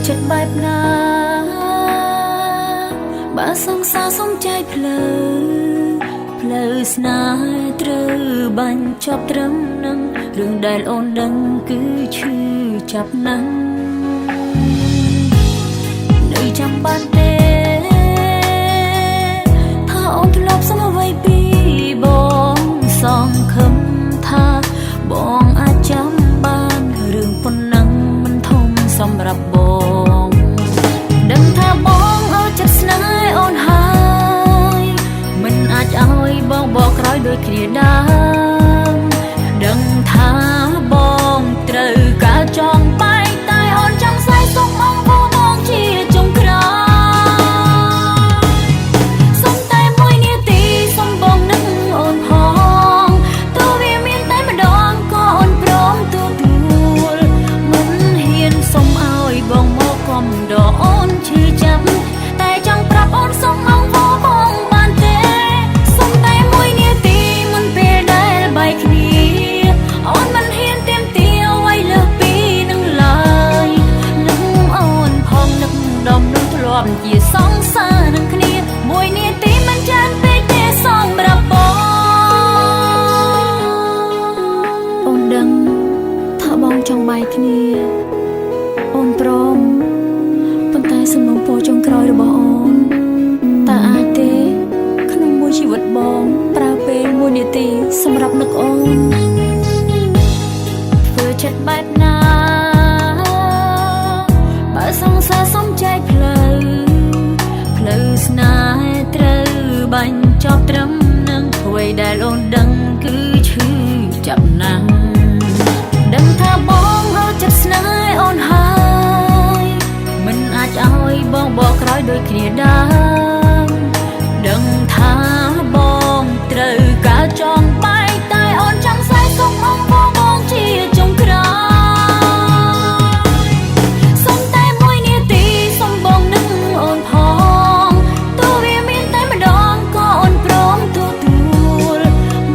ចិត្តបែបណាបើសង្សារសុំចែកផ្លូវស្នេហ៍ត្រូវបាញ់ចប់ត្រឹមនឹងរឿងដែលអូនដឹងគឺឈឺចាប់ណាស់នៅចាំបានទេថាអូនធ្លាប់សុំអ្វីពីបងសង្ឃឹមថាបងអាចចាំបានរឿងប៉ុណ្ណឹងមិនធំសម្រាប់បងដឹងថាបងអត់ចិត្តស្នេហ៍អូនហើយមិនអាចឲ្យបងបកក្រោយដូចគ្នាដែរដឹងថាបងត្រូវការចង់បែកតែអូនចង់ស្អីសុំមកបងជាចុងក្រោយសុំតែមួយនាទីសុំបងនឹងអូនផងទោះវាមានតែម្ដងក៏អូនព្រមទទួលមិនហ៊ានសុំឲ្យបងមកកុំដកអូនឈឺចាប់តែចង់ប្រាប់អូនសុំមកបងបានទេសុំតែមួយនាទីមុនពេលដែលបែកគ្នាអូនមិនហ៊ានទៀមទាអ្វីលើសពីនឹងឡើយនឹងអូនផងនឹកដំនឹងធ្លាប់ជាសង្សារនឹងគ្នាមួយនាទីមិនចានពេកទេសម្រាប់បងអូនដឹងថាបងចង់បែកគ្នាអូនព្រមប៉ុន្តែសំណូមពរចុងក្រោយរបស់អូនតើអាចទេក្នុងមួយជីវិតបងប្រើពេលមួយនាទីសម្រាប់នឹកអូនធ្វើចិត្តបែបណាបើសង្សារសុំចែកផ្លូវស្នេហ៍ត្រូវបាញ់ចប់ត្រឹមនឹងអ្វីដែលអូនដឹងគឺឈឺចាប់ណាស់ដឹងថាបងអត់ចិត្តស្នេហ៍អូនហើយមិនអាចឲ្យបងបកក្រោយដូចគ្នាដែរដឹងថាបងត្រូវការចង់បែកតែអូនចង់ស្អីសុំមកបងជាចុងក្រោយសុំតែមួយនាទីសុំបងនឹងអូនផងទោះវាមានតែម្ដងក៏អូនព្រមទទួល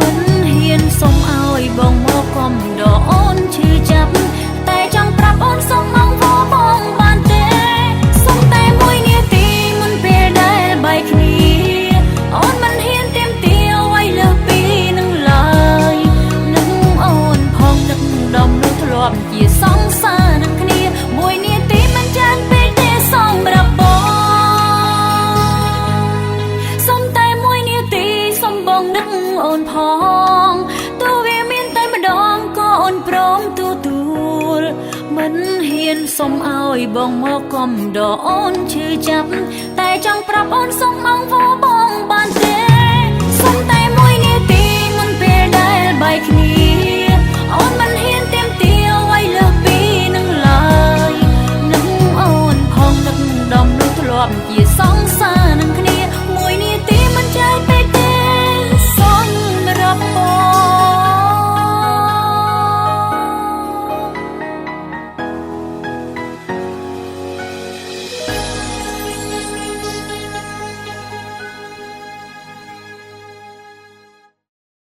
មិនហ៊ានសុំឲ្យបងមកកុំដកអូនឈឺចាប់តែចង់ប្រាប់អូនសុំមកបងបានទេសុំតែមួយនាទីមុនពេលដែលបែកគ្នាអូនមិនហ៊ានទៀមទាអ្វីលើសពីនឹងឡើយនឹងអូនផងនឹកដំនឹងធ្លាប់ជាសង្សារនឹងគ្នាមួយនាទីមិនចានពេកទេសម្រាប់បងសុំតែមួយនាទីសុំបងនឹកអូនផងទោះវាមានតែម្ដងក៏អូនព្រមទទួលមិនហ៊ានសុំឲ្យបងមកកុំដកអូនឈឺចាប់តែចង់ប្រាប់អូនសុំមកបងបានទេសុំតែមួយនាទីមុនពេលដែលបែកគ្នាអូនមិនហ៊ានទៀមទាអ្វីលើសពីនឹងឡើយនឹងអូនផងនឹកដំនឹងធ្លាប់